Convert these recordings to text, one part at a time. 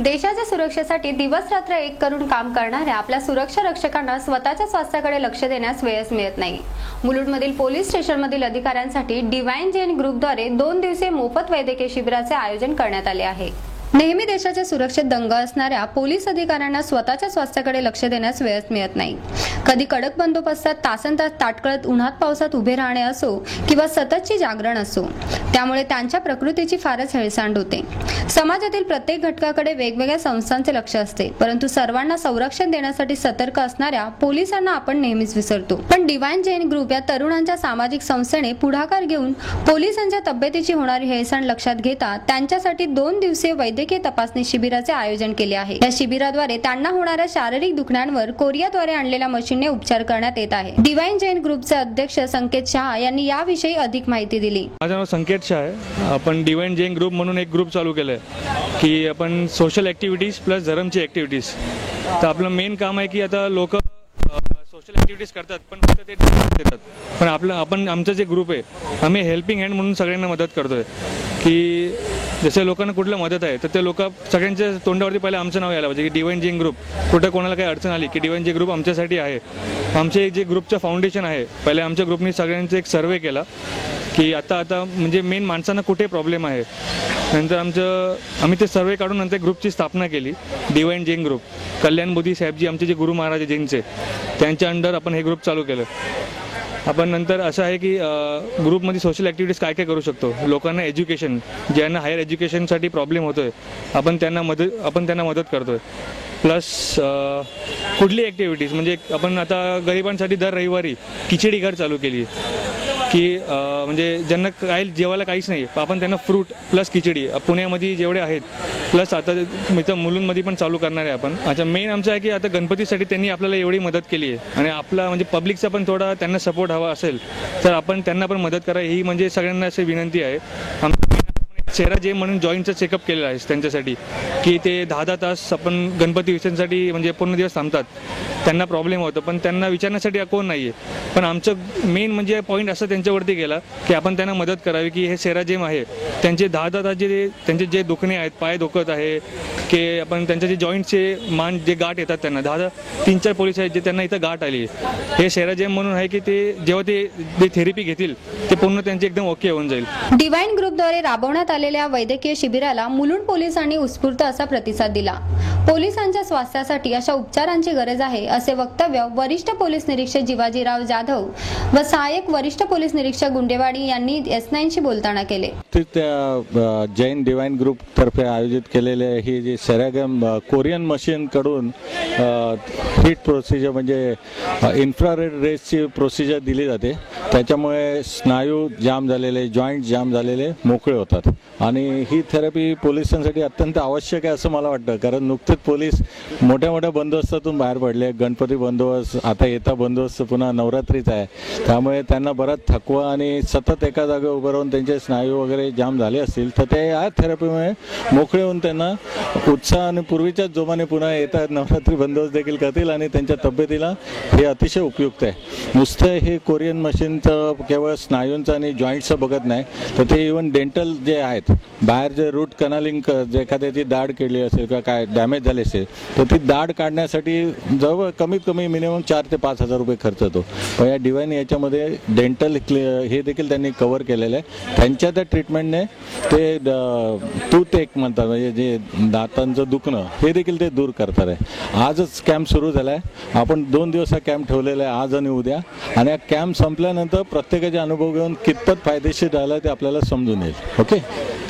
देशाच्या सुरक्षेसाठी दिवस रात्र एक करून काम करणाऱ्या आपल्या सुरक्षा रक्षकांना स्वतःच्या स्वास्थ्याकडे लक्ष देण्यास वेळच मिळत नाही। मुलुंडमधील पोलीस स्टेशनमधील अधिकाऱ्यांसाठी डिवाइन जैन ग्रुपद्वारे 2 दिवसीय मोफत वैद्यकीय शिबिराचे आयोजन करण्यात आले आहे। नेहमी देशाच्या सुरक्षेत दंग असणाऱ्या पोलीस अधिकाऱ्यांना स्वतःच्या स्वास्थ्याकडे लक्ष देण्यास वेळच मिळत नाही। कधी कडक बंदोबस्तात तासनतास ताटकळत उन्हात पावसात उभे राहणे असो किंवा सततची जागरण असो, त्यामुळे त्यांच्या प्रकृतीची फारच हेळसांड होते। समाजातील प्रत्येक घटकाकडे वेगवेगळ्या संस्थांचे लक्ष असते, परंतु सर्वांना संरक्षण देण्यासाठी सतर्क असणाऱ्या पोलिसांना आपण नेहमीच विसरतो। पण डिवाइन जैन ग्रुप या तरुणांच्या सामाजिक संस्थेने पुढाकार घेऊन पोलिसांच्या तब्येतीची होणारी हेळसांड लक्षात घेता त्यांच्यासाठी 2 दिवसीय वैद्यकीय तपासणी शिबिराचे आयोजन केले आहे। या शिबिराद्वारे त्यांना होणाऱ्या शारीरिक दुखण्यांवर कोरियाद्वारे आणलेल्या मशीनने उपचार करण्यात येत आहे। डिवाइन जैन ग्रुपचे अध्यक्ष संकेत शाह यांनी याविषयी अधिक माहिती दिली। माझं नाव संकेत शाह आहे। आपण डिवाइन जैन ग्रुप म्हणून एक ग्रुप चालू केलाय की आपण सोशल ऍक्टिव्हिटीज प्लस धर्मची ऍक्टिव्हिटीज। तर आपलं मेन काम आहे की आता लोक सोशल ऍक्टिव्हिटीज करतात पण फक्त ते देतात, पण आपण आमचा जे ग्रुप आहे आम्ही हेल्पिंग हँड म्हणून सगळ्यांना मदत करतोय की जसे लोकांना कुठलं मदत आहे तर ते लोक सगळ्यांच्या तोंडावरती पहिले आमचं नाव यायला पाहिजे की डिवाइन जैन ग्रुप। कुठं कोणाला काही अडचण आली की डिवाइन जैन ग्रुप आमच्यासाठी आहे। आमचे जे ग्रुपचं फाउंडेशन आहे, पहिले आमच्या ग्रुपने सगळ्यांचा एक सर्वे केला की आता म्हणजे मेन माणसांना कुठे प्रॉब्लेम आहे। नंतर आम्ही ते सर्वे काढून नंतर ग्रुपची स्थापना केली, डिवाइन जैन ग्रुप। कल्याण मोदी साहेबजी आमचे जे गुरु महाराज जैनचे, त्यांच्या अंडर आपण हे ग्रुप चालू केलं। आपण नंतर असं आहे की ग्रुपमध्ये सोशल ॲक्टिव्हिटीज काय काय करू शकतो, लोकांना एज्युकेशन, ज्यांना हायर एज्युकेशनसाठी प्रॉब्लेम होतोय आपण त्यांना मदत करतोय। प्लस कुठली ॲक्टिव्हिटीज म्हणजे आपण आता गरिबांसाठी दर रविवारी खिचडी घर चालू केली की म्हणजे ज्यांना जेवायला काहीच नाही, आपण त्यांना फ्रूट प्लस खिचडी पुण्यामध्ये जेवढे आहेत, प्लस आता इथं मुलुंडमध्ये पण चालू करणार आहे आपण। अच्छा, मेन आमचं आहे की आता गणपतीसाठी त्यांनी आपल्याला एवढी मदत केली आहे आणि आपला म्हणजे पब्लिकचा पण थोडा त्यांना सपोर्ट हवा असेल तर आपण त्यांना पण मदत करा, ही म्हणजे सगळ्यांना अशी विनंती आहे। सेरा जे म्हणून जॉईंटचं चेकअप केलेलं आहे त्यांच्यासाठी की ते 10 तास आपण गणपती विसर्जनासाठी म्हणजे पूर्ण दिवस थांबतात, त्यांना प्रॉब्लेम होतं पण त्यांना विचारण्यासाठी कोण नाही आहे। पण आमचं मेन म्हणजे पॉईंट असं त्यांच्यावरती गेला की आपण त्यांना मदत करावी की हे सेरा जेम आहे त्यांचे 10 तास त्यांचे जे दुखणे आहेत, पाय दुखत आहे की आपण त्यांचे जे जॉईंटचे मान जे गाठ येतात त्यांना 3-4 पोलीस आहेत जे त्यांना इथं गाठ आली, हे सेरा जेम म्हणून आहे की ते जेव्हा ते थेरपी घेतील ते पूर्ण त्यांचे एकदम ओके होऊन जाईल। डिवाइन ग्रुपद्वारे राबवण्यात आलेल्या वैद्यकीय शिबिराला मुलुंड पोलिसांनी उत्स्फूर्त असा प्रतिसाद दिला। पोलिसांच्या स्वास्थ्यासाठी अशा उपचारांची गरज आहे असे वक्तव्य वरिष्ठ पोलीस निरीक्षक जिवाजीराव जाधव व सहाय्यक वरिष्ठ पोलीस निरीक्षक गुंडेवाडी यांनी S9 शी बोलताना केले। त्या जैन डिवाइन ग्रुप तर्फे आयोजित केलेले ही जी सेरागम कोरियन मशीन कडून हीट प्रोसिजर म्हणजे इन्फ्रारेड रेसची प्रोसिजर दिली जाते, त्याच्यामुळे स्नायू जाम झालेले, जॉईंट जाम झालेले मोकळे होतात आणि ही थेरपी पोलिसांसाठी अत्यंत आवश्यक आहे असं मला वाटतं। कारण नुकतेच पोलीस मोठ्या मोठ्या बंदोबस्तातून बाहेर पडले, गणपती बंदोबस्त, आता येता बंदोबस्त पुन्हा नवरात्रीचा आहे, त्यामुळे त्यांना बराच थकवा आणि सतत एका जागेवर उभं राहून त्यांचे स्नायू वगैरे जाम झाले असतील तर ते या थेरपीमुळे मोकळे होऊन त्यांना उत्साह आणि पूर्वीच्याच जोमाने पुन्हा येतात नवरात्री बंदोबस्त देखील करतील आणि त्यांच्या तब्येतीला हे अतिशय उपयुक्त आहे। नुसतं हे कोरियन मशीनचं केवळ स्नायूंचं आणि जॉईंटचं बघत नाही तर ते इव्हन डेंटल जे आहेत, बाहेर जे रूट कनालिंग जे एखाद्याची दाढ केली असेल किंवा काय डॅमेज झाले असेल तर ती दाढ काढण्यासाठी जवळ कमीत कमी मिनिमम 4 ते 5 हजार रुपये खर्च होतो। पण या डिवाइन याच्यामध्ये डेंटल हे देखील त्यांनी कव्हर केलेलं आहे। त्यांच्या त्या ट्रीटमेंटने ते टूथ एक म्हणतात म्हणजे जे दातांचं दुखणं हे देखील ते दूर करतात आहे। आजच कॅम्प सुरू झाला आहे, आपण 2 दिवस हा कॅम्प ठेवलेला आहे, आज आणि उद्या, आणि हा कॅम्प संपल्यानंतर प्रत्येकाचे अनुभव घेऊन कितपत फायदेशीर राहिला ते आपल्याला समजून येईल। Okay,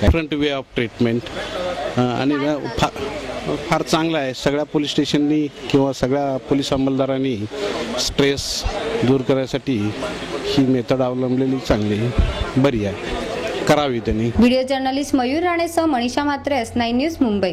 different way of treatment आणि फार चांगला आहे। सगळ्या पोलीस स्टेशननी किंवा सगळ्या पोलीस अंमलदारांनी स्ट्रेस दूर करण्यासाठी ही मेथड अवलंबलेली चांगली बरी आहे, करावी त्यांनी। व्हिडिओ जर्नलिस्ट मयूर राणेसह मनीषा म्हात्रे, S9 न्यूज, मुंबई।